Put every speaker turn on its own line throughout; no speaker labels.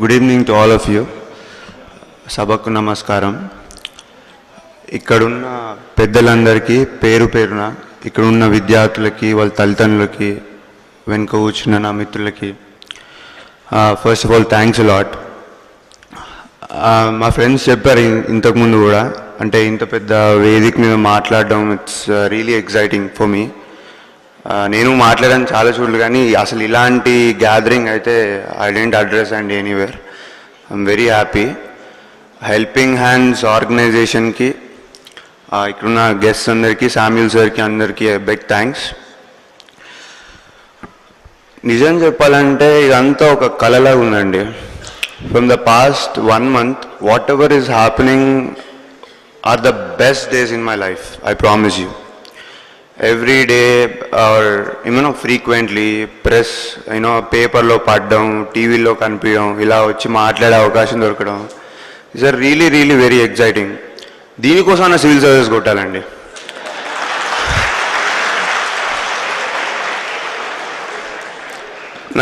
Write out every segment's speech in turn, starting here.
Good evening to all of you. సభకు నమస్కారం. ఇక్కడున్న పెద్దలందరికీ పేరు పేరున, ఇక్కడున్న విద్యార్థులకి, వాళ్ళ తల్లిదండ్రులకి, వెనుక కూర్చున్న నా మిత్రులకి first of all thanks lot. మా ఫ్రెండ్స్ చెప్పారు ఇంతకుముందు కూడా, అంటే ఇంత పెద్ద వేదిక మీద మాట్లాడడం it's really exciting for me. నేను మాట్లాడాను చాలా చోట్ల, కానీ అసలు ఇలాంటి గ్యాదరింగ్ అయితే I didn't address and anywhere. I'm very happy. Helping hands ఆర్గనైజేషన్కి, ఇక్కడున్న గెస్ట్స్ అందరికీ, శామ్యూల్ సార్కి అందరికీ బిగ్ థ్యాంక్స్. నిజం చెప్పాలంటే ఇదంతా ఒక కళలా ఉందండి. From the past 1 month, whatever is happening are the best days in my life, I promise you. Every day or frequently press పేపర్లో పడడం, టీవీలో కనిపించడం, ఇలా వచ్చి మాట్లాడే అవకాశం దొరకడం it's really really very exciting. దీనికోసం సివిల్ సర్వీస్ కొట్టాలండి.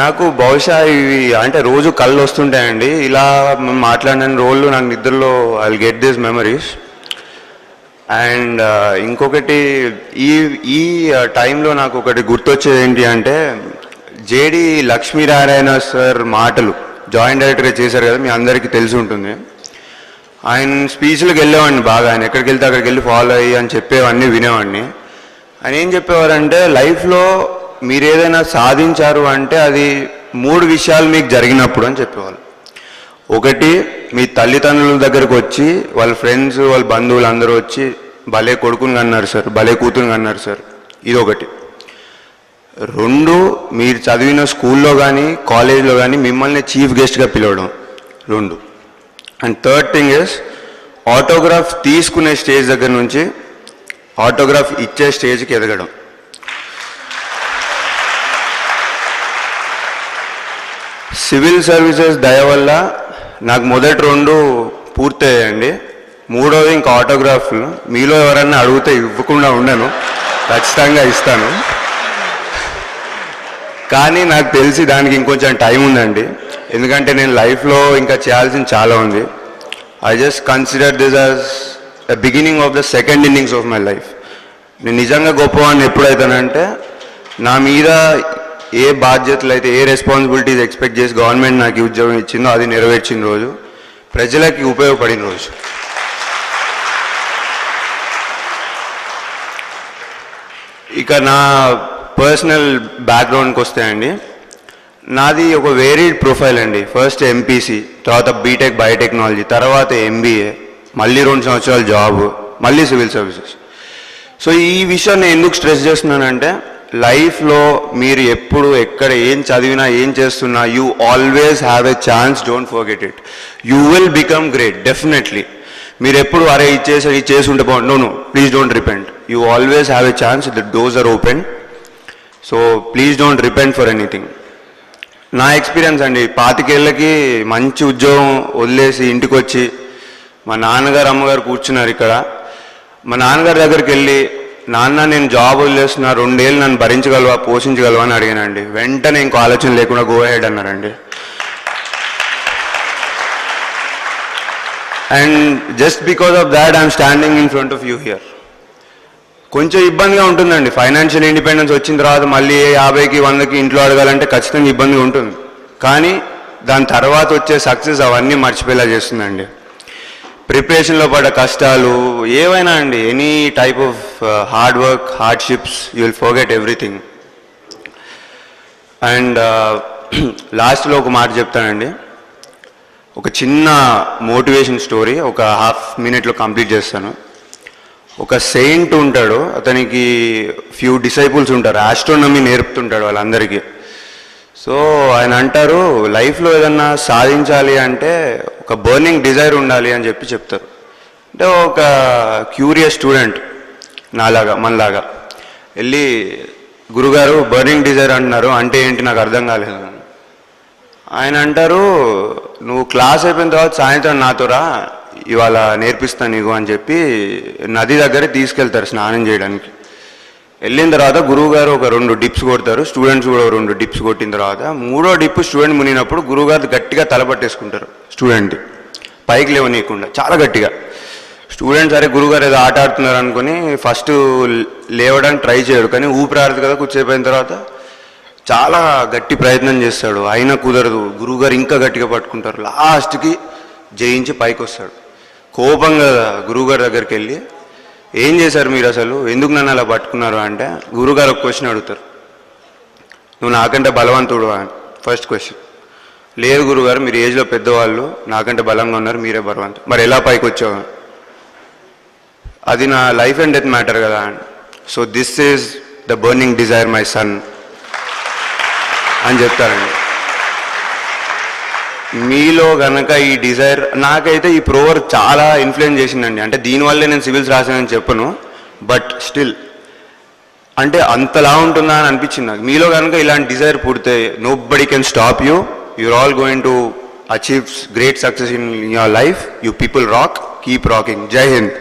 నాకు బహుశా ఇవి అంటే రోజు కళ్ళు వస్తుంటాయండి. ఇలా మాట్లాడిన రోజులు నాకు నిద్రలో I will get this memories. And ఇంకొకటి, ఈ టైంలో నాకు ఒకటి గుర్తొచ్చేది ఏంటి అంటే, జేడి లక్ష్మీనారాయణ సార్ మాటలు జాయింట్ డైరెక్టర్గా చేశారు కదా, మీ అందరికీ తెలిసి ఉంటుంది. ఆయన స్పీచ్లకు వెళ్ళేవాడిని బాగా. ఆయన ఎక్కడికి వెళ్తే అక్కడికి వెళ్ళి ఫాలో అయ్యి అని చెప్పేవాడిని, వినేవాడిని. ఆయన ఏం చెప్పేవారంటే, లైఫ్లో మీరు ఏదైనా సాధించారు అంటే అది 3 విషయాలు మీకు జరిగినప్పుడు అని చెప్పేవాళ్ళు. ఒకటి, మీ తల్లిదండ్రుల దగ్గరకు వచ్చి వాళ్ళ ఫ్రెండ్స్, వాళ్ళ బంధువులు అందరూ వచ్చి భలే కొడుకుని అన్నారు సార్, భలే కూతురుని అన్నారు సార్, ఇదొకటి. 2, మీరు చదివిన స్కూల్లో కానీ కాలేజ్లో కానీ మిమ్మల్ని చీఫ్ గెస్ట్గా పిలవడం 2. And third thing is, autograph తీసుకునే స్టేజ్ దగ్గర నుంచి ఆటోగ్రాఫ్ ఇచ్చే స్టేజ్కి ఎదగడం. సివిల్ సర్వీసెస్ దయ వల్ల నాకు మొదటి 2 పూర్తయ్యాయండి. 3వది ఇంకా ఆటోగ్రాఫ్లు. మీలో ఎవరన్నా అడిగితే ఇవ్వకుండా ఉండను, ఖచ్చితంగా ఇస్తాను. కానీ నాకు తెలిసి దానికి ఇంకొంచెం టైం ఉందండి, ఎందుకంటే నేను లైఫ్లో ఇంకా చేయాల్సింది చాలా ఉంది. I just consider this as the beginning of the second innings of my life. నేను నిజంగా గొప్పవాడిని ఎప్పుడైతానంటే, నా మీద ఏ బాధ్యతలు అయితే, ఏ రెస్పాన్సిబిలిటీస్ ఎక్స్పెక్ట్ చేసి గవర్నమెంట్ నాకు ఉద్యోగం ఇచ్చిందో అది నెరవేర్చిన రోజు, ప్రజలకి ఉపయోగపడిన రోజు. ఇక నా పర్సనల్ బ్యాక్గ్రౌండ్కి వస్తే అండి, నాది ఒక వేరీడ్ ప్రొఫైల్ అండి. ఫస్ట్ ఎంపీసీ, తర్వాత బీటెక్ బయోటెక్నాలజీ, తర్వాత ఎంబీఏ, మళ్ళీ 2 సంవత్సరాలు జాబ్, మళ్ళీ సివిల్ సర్వీసెస్. సో ఈ విషయాన్ని ఎందుకు స్ట్రెస్ చేస్తున్నానంటే, లైఫ్లో మీరు ఎప్పుడు ఎక్కడ ఏం చదివినా ఏం చేస్తున్నా, you always have a chance, don't forget it. You will become great definitely. మీరు ఎప్పుడు అరే ఇది చేసి ఉంటే బాగుంది, no please don't repent. You always have a chance, the doors are open. So please don't repent for anything. నా experience అండి, 25 ఏళ్ళకి మంచి ఉద్యోగం వదిలేసి ఇంటికి వచ్చి మా నాన్నగారు అమ్మగారు కూర్చున్నారు ఇక్కడ. మా నాన్నగారి దగ్గరికి వెళ్ళి, నాన్న నేను జాబ్ వదిలేస్తున్నా, 2 ఏళ్ళు నన్ను భరించగలవా, పోషించగలవా అని అడిగానండి. వెంటనే ఇంకో ఆలోచన లేకుండా గో హెడ్ అన్నారండి. And just because of that I'm standing in front of you here. కొంచెం ఇబ్బందిగా ఉంటుందండి, ఫైనాన్షియల్ ఇండిపెండెన్స్ వచ్చిన తర్వాత మళ్ళీ 50కి 100కి ఇంట్లో అడగాలంటే ఖచ్చితంగా ఇబ్బందిగా ఉంటుంది. కానీ దాని తర్వాత వచ్చే సక్సెస్ అవన్నీ మర్చిపోయేలా చేస్తుందండి. ప్రిపరేషన్లో పడ్డ కష్టాలు ఏవైనా అండి, any type of hard work, hardships, you will forget everything. And లాస్ట్లో ఒక మాట చెప్తానండి, ఒక చిన్న మోటివేషన్ స్టోరీ, ఒక ½ మినిట్లో కంప్లీట్ చేస్తాను. ఒక సెయింట్ ఉంటాడు, అతనికి ఫ్యూ డిసైపుల్స్ ఉంటారు, ఆస్ట్రోనమీ నేర్పుతుంటాడు వాళ్ళందరికీ. సో ఆయన అంటారు, లైఫ్లో ఏదన్నా సాధించాలి అంటే ఒక బర్నింగ్ డిజైర్ ఉండాలి అని చెప్తారు. అంటే ఒక క్యూరియస్ స్టూడెంట్ నాలాగా, మనలాగా వెళ్ళి, గురుగారు బర్నింగ్ డిజైర్ అంటున్నారు, అంటే ఏంటి నాకు అర్థం కాలేదు. ఆయన అంటారు, నువ్వు క్లాస్ అయిపోయిన తర్వాత సాయంత్రం నాతో రా, ఇవాళ నేర్పిస్తాను నీకు అని చెప్పి నది దగ్గర తీసుకెళ్తారు స్నానం చేయడానికి. వెళ్ళిన తర్వాత గురువు గారు ఒక 2 డిప్స్ కొడతారు, స్టూడెంట్స్ కూడా 2 డిప్స్ కొట్టిన తర్వాత 3వ డిప్ స్టూడెంట్ మునిగినప్పుడు గురువు గారు గట్టిగా తలపట్టేసుకుంటారు స్టూడెంట్ పైకి లేవనీయకుండా చాలా గట్టిగా. స్టూడెంట్స్ అరే గురువుగారు ఏదో ఆట ఆడుతున్నారు అనుకుని ఫస్ట్ లేవడానికి ట్రై చేయడు, కానీ ఊపిరాడదు కదా, కూర్చోపోయిన తర్వాత చాలా గట్టి ప్రయత్నం చేస్తాడు, అయినా కుదరదు. గురువుగారు ఇంకా గట్టిగా పట్టుకుంటారు, లాస్ట్కి జయించి పైకి వస్తాడు. కోపంగా గురువుగారి దగ్గరికి వెళ్ళి ఏం చేశారు మీరు, అసలు ఎందుకు నన్ను అలా పట్టుకున్నారు అంటే గురువుగారు ఒక క్వశ్చన్ అడుగుతారు, నువ్వు నాకంటే బలవంతుడు అని. ఫస్ట్ క్వశ్చన్, లేదు గురువుగారు మీరు ఏజ్లో పెద్దవాళ్ళు, నాకంటే బలంగా ఉన్నారు, మీరే బలవంతుడు, మరి ఎలా పైకి వచ్చావు, అది నా లైఫ్ అండ్ డెత్ మ్యాటర్ కదా అని. So this is the burning desire my son అని చెప్తారండి. మీలో కనుక ఈ డిజైర్, నాకైతే ఈ ప్రోవర్ చాలా ఇన్ఫ్లుయెన్స్ చేసిందండి. అంటే దీనివల్లే నేను సివిల్స్ రాశానని చెప్పను, బట్ స్టిల్ అంటే అంతలా ఉంటుందా అని అనిపించింది నాకు. మీలో కనుక ఇలాంటి డిజైర్ పుడితే nobody can stop you, you're all going to achieve great success in your life. You people rock, keep rocking. Jai Hind.